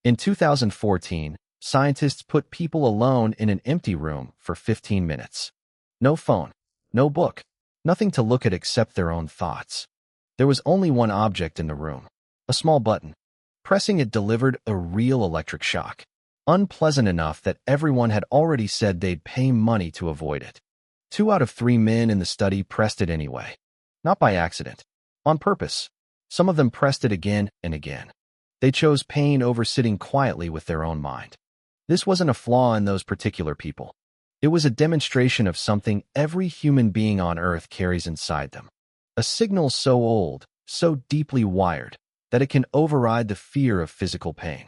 In 2014, scientists put people alone in an empty room for 15 minutes. No phone, no book, nothing to look at except their own thoughts. There was only one object in the room, a small button. Pressing it delivered a real electric shock, unpleasant enough that everyone had already said they'd pay money to avoid it. 2 out of 3 men in the study pressed it anyway. Not by accident, on purpose. Some of them pressed it again and again. They chose pain over sitting quietly with their own mind. This wasn't a flaw in those particular people. It was a demonstration of something every human being on Earth carries inside them. A signal so old, so deeply wired, that it can override the fear of physical pain.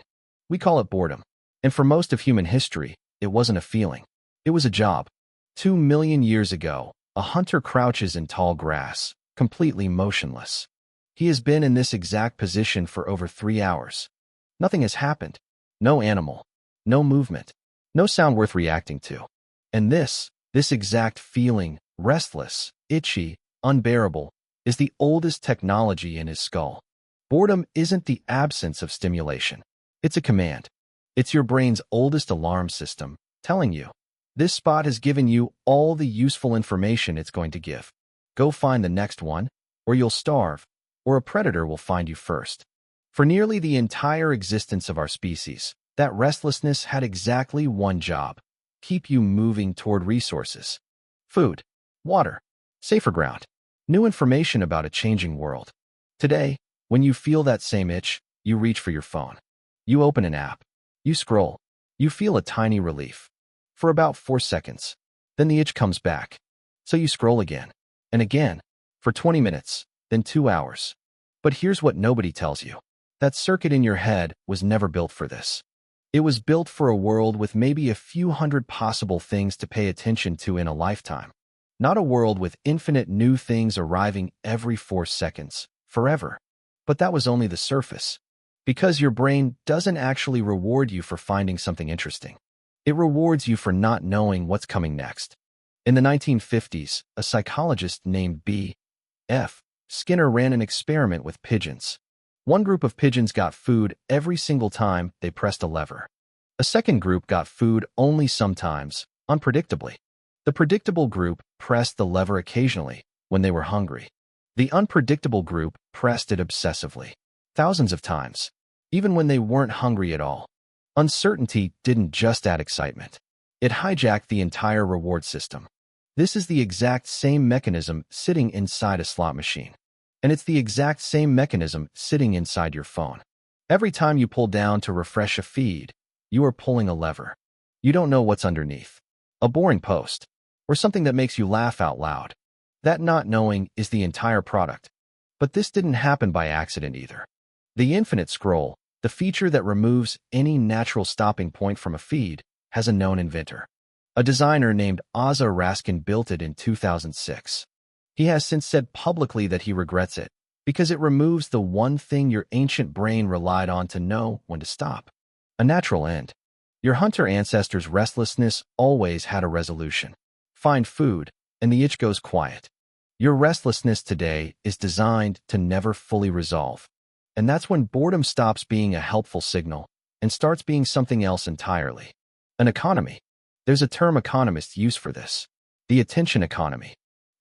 We call it boredom. And for most of human history, it wasn't a feeling. It was a job. 2 million years ago, a hunter crouches in tall grass, completely motionless. He has been in this exact position for over 3 hours. Nothing has happened. No animal. No movement. No sound worth reacting to. And this exact feeling, restless, itchy, unbearable, is the oldest technology in his skull. Boredom isn't the absence of stimulation. It's a command. It's your brain's oldest alarm system, telling you, this spot has given you all the useful information it's going to give. Go find the next one, or you'll starve, or a predator will find you first. For nearly the entire existence of our species, that restlessness had exactly one job: keep you moving toward resources. Food, water, safer ground, new information about a changing world. Today, when you feel that same itch, you reach for your phone. You open an app. You scroll. You feel a tiny relief. For about 4 seconds. Then the itch comes back. So you scroll again. And again. For 20 minutes. Then 2 hours. But here's what nobody tells you. That circuit in your head was never built for this. It was built for a world with maybe a few hundred possible things to pay attention to in a lifetime. Not a world with infinite new things arriving every 4 seconds, forever. But that was only the surface. Because your brain doesn't actually reward you for finding something interesting. It rewards you for not knowing what's coming next. In the 1950s, a psychologist named B.F. Skinner ran an experiment with pigeons. One group of pigeons got food every single time they pressed a lever. A second group got food only sometimes, unpredictably. The predictable group pressed the lever occasionally when they were hungry. The unpredictable group pressed it obsessively, thousands of times, even when they weren't hungry at all. Uncertainty didn't just add excitement. It hijacked the entire reward system. This is the exact same mechanism sitting inside a slot machine. And it's the exact same mechanism sitting inside your phone. Every time you pull down to refresh a feed, you are pulling a lever. You don't know what's underneath. A boring post, or something that makes you laugh out loud. That not knowing is the entire product. But this didn't happen by accident either. The infinite scroll, the feature that removes any natural stopping point from a feed, has a known inventor. A designer named Ozza Raskin built it in 2006. He has since said publicly that he regrets it, because it removes the one thing your ancient brain relied on to know when to stop. A natural end. Your hunter ancestors' restlessness always had a resolution. Find food, and the itch goes quiet. Your restlessness today is designed to never fully resolve. And that's when boredom stops being a helpful signal and starts being something else entirely. An economy. There's a term economists use for this. The attention economy.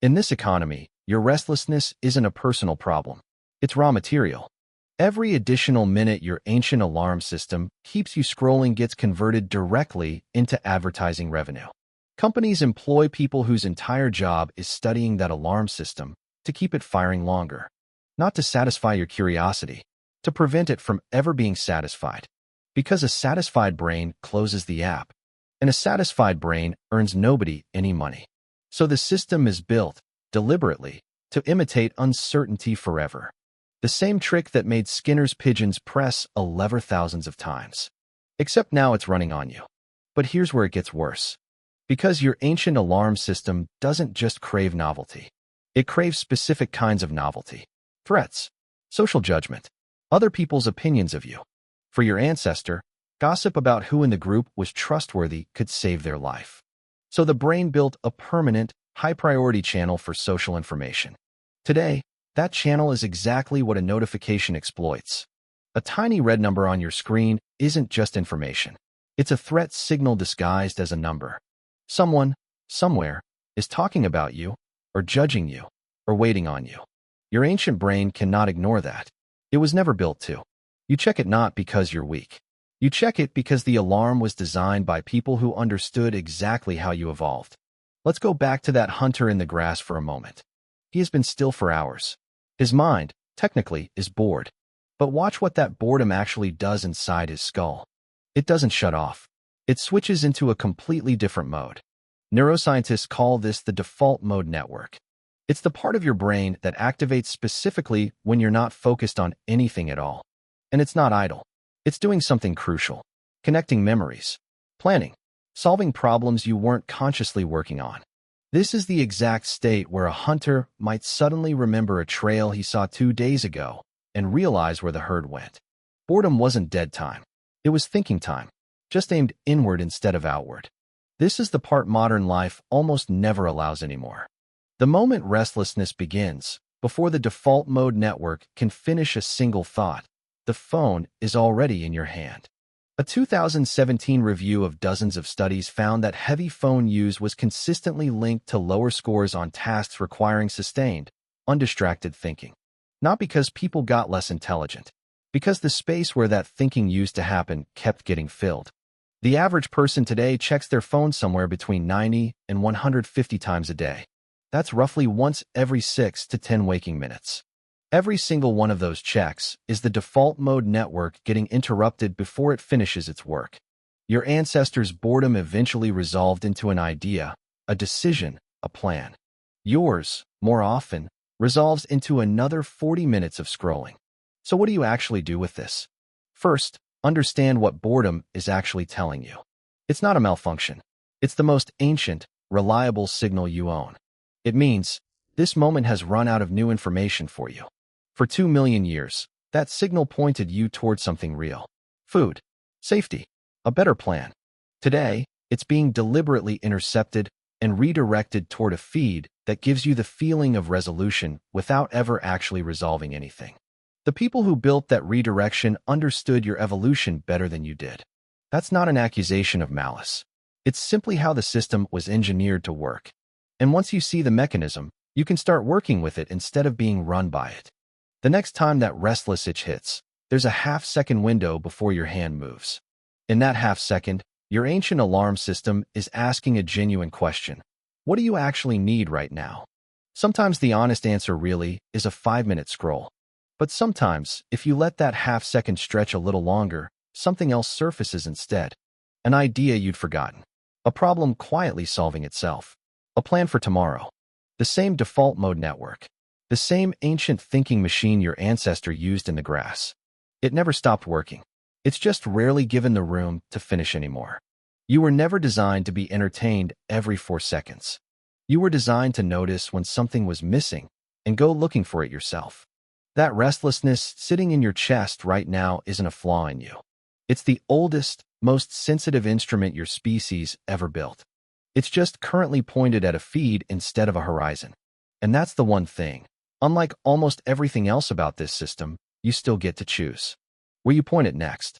In this economy, your restlessness isn't a personal problem. It's raw material. Every additional minute your ancient alarm system keeps you scrolling gets converted directly into advertising revenue. Companies employ people whose entire job is studying that alarm system to keep it firing longer. Not to satisfy your curiosity, to prevent it from ever being satisfied. Because a satisfied brain closes the app, and a satisfied brain earns nobody any money. So the system is built, deliberately, to imitate uncertainty forever. The same trick that made Skinner's pigeons press a lever thousands of times. Except now it's running on you. But here's where it gets worse. Because your ancient alarm system doesn't just crave novelty. It craves specific kinds of novelty. Threats, social judgment, other people's opinions of you. For your ancestor, gossip about who in the group was trustworthy could save their life. So the brain built a permanent, high-priority channel for social information. Today, that channel is exactly what a notification exploits. A tiny red number on your screen isn't just information. It's a threat signal disguised as a number. Someone, somewhere, is talking about you, or judging you, or waiting on you. Your ancient brain cannot ignore that. It was never built to. You check it not because you're weak. You check it because the alarm was designed by people who understood exactly how you evolved. Let's go back to that hunter in the grass for a moment. He has been still for hours. His mind, technically, is bored. But watch what that boredom actually does inside his skull. It doesn't shut off. It switches into a completely different mode. Neuroscientists call this the default mode network. It's the part of your brain that activates specifically when you're not focused on anything at all. And it's not idle. It's doing something crucial. Connecting memories. Planning. Solving problems you weren't consciously working on. This is the exact state where a hunter might suddenly remember a trail he saw 2 days ago and realize where the herd went. Boredom wasn't dead time. It was thinking time, just aimed inward instead of outward. This is the part modern life almost never allows anymore. The moment restlessness begins, before the default mode network can finish a single thought, the phone is already in your hand. A 2017 review of dozens of studies found that heavy phone use was consistently linked to lower scores on tasks requiring sustained, undistracted thinking. Not because people got less intelligent, because the space where that thinking used to happen kept getting filled. The average person today checks their phone somewhere between 90 and 150 times a day. That's roughly once every 6 to 10 waking minutes. Every single one of those checks is the default mode network getting interrupted before it finishes its work. Your ancestors' boredom eventually resolved into an idea, a decision, a plan. Yours, more often, resolves into another 40 minutes of scrolling. So what do you actually do with this? First, understand what boredom is actually telling you. It's not a malfunction. It's the most ancient, reliable signal you own. It means this moment has run out of new information for you. For 2 million years, that signal pointed you toward something real. Food, safety, a better plan. Today, it's being deliberately intercepted and redirected toward a feed that gives you the feeling of resolution without ever actually resolving anything. The people who built that redirection understood your evolution better than you did. That's not an accusation of malice. It's simply how the system was engineered to work. And once you see the mechanism, you can start working with it instead of being run by it. The next time that restless itch hits, there's a half-second window before your hand moves. In that half-second, your ancient alarm system is asking a genuine question. What do you actually need right now? Sometimes the honest answer really is a 5-minute scroll. But sometimes, if you let that half-second stretch a little longer, something else surfaces instead. An idea you'd forgotten. A problem quietly solving itself. A plan for tomorrow. The same default mode network. The same ancient thinking machine your ancestor used in the grass. It never stopped working. It's just rarely given the room to finish anymore. You were never designed to be entertained every 4 seconds. You were designed to notice when something was missing and go looking for it yourself. That restlessness sitting in your chest right now isn't a flaw in you. It's the oldest, most sensitive instrument your species ever built. It's just currently pointed at a feed instead of a horizon. And that's the one thing. Unlike almost everything else about this system, you still get to choose where you point it next.